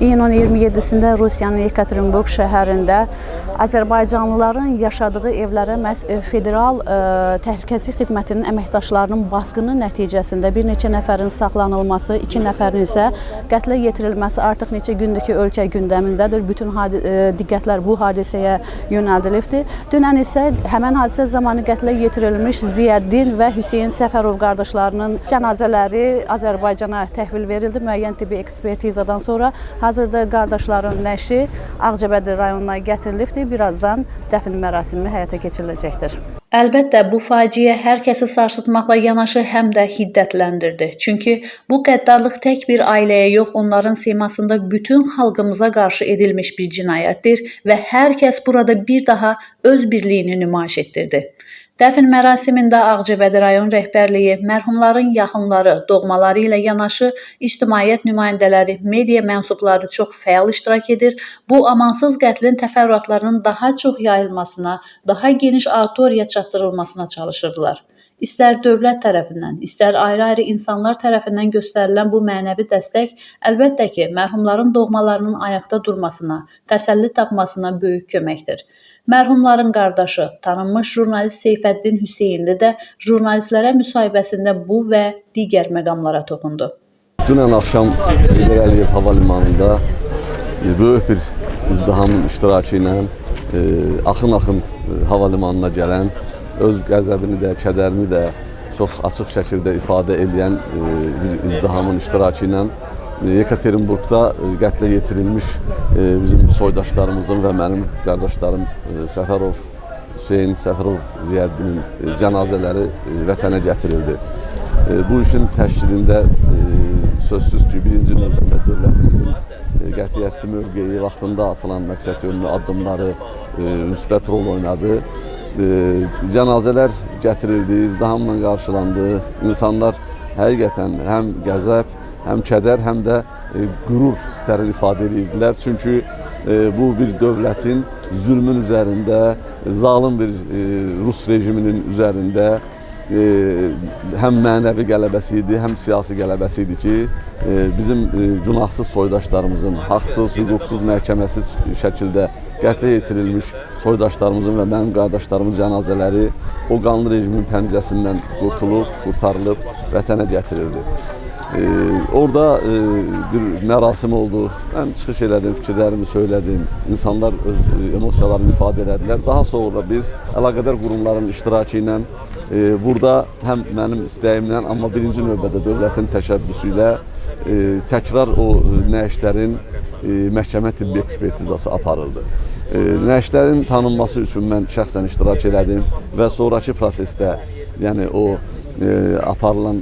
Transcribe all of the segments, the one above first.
İyunun 27-sində Rusiyanın Yekaterinburg şəhərində Azərbaycanlıların yaşadığı evlərə məhz Federal Təhlükəsizlik Xidmətinin əməkdaşlarının basqını nəticəsində bir neçə nəfərin saxlanılması, 2 nəfərin isə qətlə yetirilməsi artıq neçə gündür ki, ölkə gündəmindədir. Bütün diqqətlər bu hadisəyə yönəldilibdir. Dünən isə həmən hadisə zamanı qətlə yetirilmiş Ziyəddin və Hüseyn Səfərov qardaşlarının cənazələri Azərbaycana təhvil verildi. Müəyyən tibbi ekspertizadan sonra hazırda qardaşların nəşi Ağcabədi rayonuna gətirilibdir. Birazdan dəfn mərasimi həyata keçiriləcəkdir. Əlbəttə, bu faciə hər kəsi sarsıtmaqla yanaşı həm də hiddətləndirdi. Çünki bu qəddarlıq tək bir ailəyə yox, onların simasında bütün xalqımıza qarşı edilmiş bir cinayətdir və hər kəs burada bir daha öz birliyini nümayiş etdirdi. Dəfn mərasimində Ağcabədi rayon rəhbərliyi, mərhumların yaxınları, doğmaları ilə yanaşı ictimaiyyət nümayəndələri, media mənsubları çox fəal iştirak edir. Bu amansız qətlin təfərrüatlarının daha çox yayılmasına, daha geniş auditoriyaya çatdırılmasına çalışırdılar. İstər dövlət tərəfindən, istər ayrı-ayrı insanlar tərəfindən göstərilən bu mənəvi dəstək əlbəttə ki, mərhumların doğmalarının ayaqda durmasına, təsəlli tapmasına böyük köməkdir. Mərhumların qardaşı, tanınmış jurnalist Seyfəddin Hüseynli də jurnalistlərə müsahibəsində bu və digər məqamlara toxundu. Dünən axşam Heydər Əliyev hava limanında böyük bir izdihamın iştirakı ilə axın-axın hava limanına gələn, öz qəzəbini də, kədərini də çox açıq şəkildə ifadə edən bir izdihamın iştirakı ilə Yekaterinburgda qətlə yetirilmiş bizim soydaşlarımızın və mənim qardaşlarım Səfərov, Hüseyn Səfərov, Ziyəddinin cənazələri vətənə gətirildi. Bu işin təşkilində sözsüz ki, birinci növbədə dövlətimizin qətiyyətli mövqeyi, vaxtında atılan məqsədyönlü addımları müsbət rol oynadı. Cənazələr gətirildi, izdihamla qarşılandı. İnsanlar həqiqətən həm qəzəb, həm kədər, həm də qürur hisslərini ifadə edirdilər. Çünki bu bir dövlətin zülmün üzərində, zalim bir Rus rejiminin üzərində həm mənəvi qələbəsi idi, həm siyasi qələbəsi idi ki, bizim günahsız soydaşlarımızın haqsız, hüquqsuz, məhkəməsiz şəkildə qətlə yetirilmiş soydaşlarımızın və mənim qardaşlarımın cənazələri o qanlı rejimin pəncəsindən qurtarılıb vətənə gətirildi. Orada bir mərasim oldu. Mən çıxış elədim, fikirlərimi söylədim. İnsanlar öz emosiyalarını ifadə elədilər. Daha sonra biz əlaqədar qurumların iştirakı ilə burada həm mənim istəyimlə, amma birinci növbədə dövlətin təşəbbüsü ilə təkrar o nəşlərin məhkəmə tibbi ekspertizası aparıldı. Nəşlərin tanınması üçün mən şəxsən iştirak elədim və sonraki prosesdə, yəni o aparılan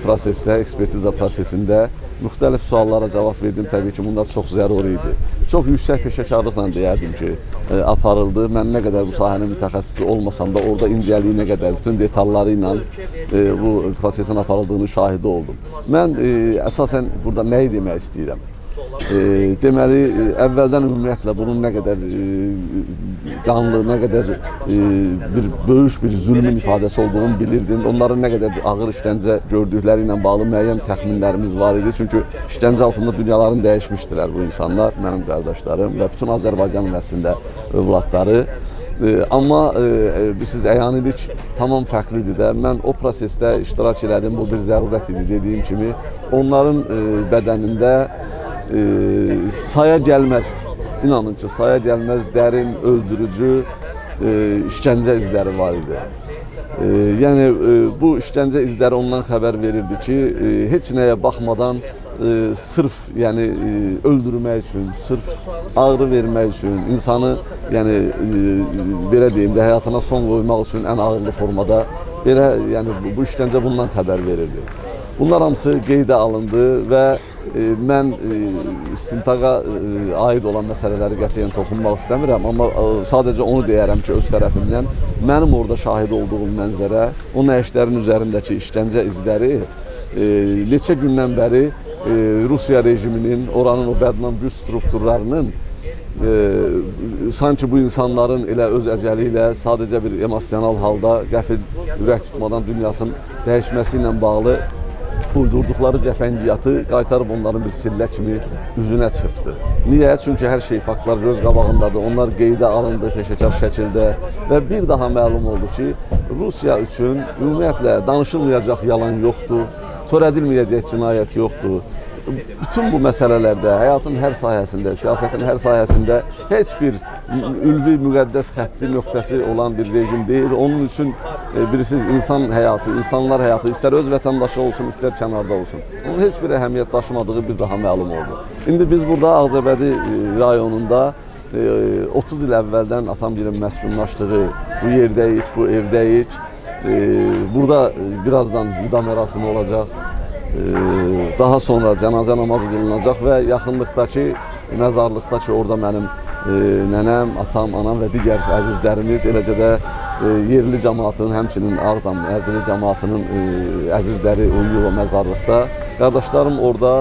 prosesdə, ekspertiza prosesində müxtəlif suallara cavab verdim. Təbii ki, bunlar çox zəruri idi. Çox yüksək peşəkarlıqla deyərdim ki, aparıldı. Mən nə qədər bu sahənin mütəxəssisi olmasam da orada incəliyinə qədər, bütün detalları ilə bu prosesin aparıldığını şahidi oldum. Mən əsasən burada nəyi demək istəyirəm? Deməli, əvvəldən ümumiyyətlə bunun nə qədər qanlı, nə qədər böyük bir zülmün ifadəsi olduğunu bilirdim. Onların nə qədər ağır işgəncə gördükləri ilə bağlı müəyyən təxminlərimiz var idi. Çünki işgəncə altında dünyalarını dəyişmişdilər bu insanlar, mənim qardaşlarım və bütün Azərbaycanın əslində övladları. Amma siz əyanilik tamam fərqlidir də. Mən o prosesdə iştirak elədim, bu bir zərurət idi dediyim kimi. Onların bədənində saya gəlməz, inanın ki, saya gəlməz dərin, öldürücü işgəncə izləri var idi. Yəni, bu işgəncə izləri ondan xəbər verirdi ki, heç nəyə baxmadan sırf öldürmək üçün, sırf ağrı vermək üçün, insanı belə deyim də, həyatına son qoymaq üçün ən ağırlı formada bu işgəncə bundan xəbər verirdi. Bunlar hamısı qeydə alındı və mən istintaqa aid olan məsələləri qətiyyən toxunmaq istəmirəm, amma sadəcə onu deyərəm ki, öz tərəfimdən mənim orada şahid olduğum mənzərə, o nəşlərin üzərindəki işgəncə izləri neçə gündən bəri Rusiya rejiminin, oranın o bədnam güc strukturlarının sanki bu insanların elə öz əcəli ilə sadəcə bir emosional halda qəfil ürək tutmadan dünyasının dəyişməsi ilə bağlı uydurduqları cəfəngiyatı qaytarıb onların bir sillə kimi üzünə çırpdı. Niyə? Çünki hər şey faktlar göz qabağındadır. Onlar qeydə alındı peşəkar şəkildə və bir daha məlum oldu ki, Rusiya üçün ümumiyyətlə danışılmayacaq yalan yoxdur, törədilməyəcək cinayət yoxdur. Bütün bu məsələlərdə, həyatın hər sahəsində, siyasətin hər sahəsində heç bir ülvi, müqəddəs xətti nöqtəsi olan bir rejim deyil. Onun üçün bilirsiniz, insan həyatı, insanlar həyatı, istər öz vətəndaşı olsun, istər kənarda olsun. Onun heç bir əhəmiyyət daşımadığı bir daha məlum oldu. İndi biz burada Ağcabədi rayonunda 30 il əvvəldən atam məskunlaşdığı bu yerdəyik, bu evdəyik. Burada birazdan vida mərasimi olacaq. Daha sonra cənazə namazı qılınacaq və yaxınlıqdakı məzarlıqdakı orada mənim nənəm, atam, anam və digər əzizlərimiz, eləcə də yerli cəmaatın, həmçinin Ağdam əzili cəmaatının əzizləri uyuyor o məzarlıqda. Qardaşlarım orada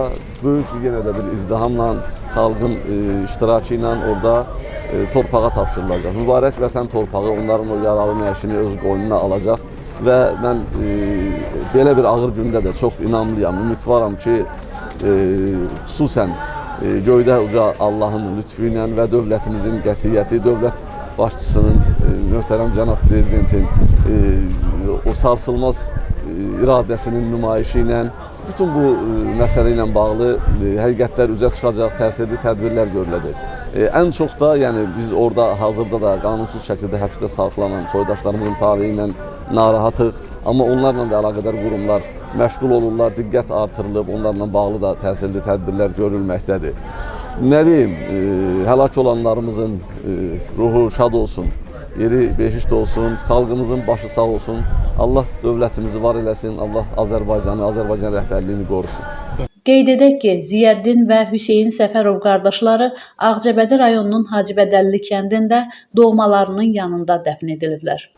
böyük yenə də bir izdihamla, xalqın iştirakı ilə orada torpağa tapşırılacaq. Mübarək vətən torpağı onların o yaralı nəşini öz qoynuna alacaq. Və mən belə bir ağır gündə də çox inamlıyam, ümidvaram ki, xüsusən göydə uca Allahın lütfü ilə və dövlətimizin qətiyyəti, dövlət başçısının, möhtərəm cənab prezidentin o sarsılmaz iradəsinin nümayişi ilə bütün bu məsələ ilə bağlı həqiqətlər üzə çıxacaq, təsirli tədbirlər görüləcək. Ən çox da, yəni biz orada hazırda da qanunsuz şəkildə həbsdə saxlanan soydaşlarımızın talihi ilə narahatıq, amma onlarla da əlaqədar qurumlar məşğul olurlar, diqqət artırılıb, onlarla bağlı da təsirli tədbirlər görülməkdədir. Nə deyim, həlak olanlarımızın ruhu şad olsun, yeri behişt olsun, xalqımızın başı sağ olsun, Allah dövlətimizi var eləsin, Allah Azərbaycanı, Azərbaycan rəhbərliyini qorusun. Qeyd edək ki, Ziyəddin və Hüseyn Səfərov qardaşları Ağcabədi rayonunun Hacıbədəlli kəndində doğmalarının yanında dəfn ediliblər.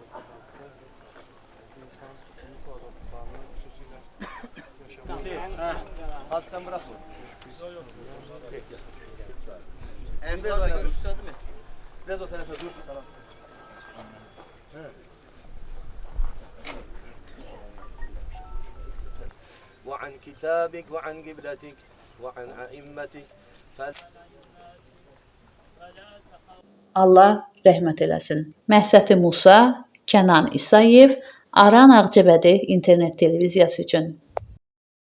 Hadi sen bırak onu. Emre orada görüşsüzdü mü? Biraz o tarafa dur. Tamam. وعن كتابك وعن قبلتك وعن أئمتك Allah rəhmət eləsin. Məhsəti Musa, Kənan İsayev, Aran Ağcabədi internet televiziyası üçün.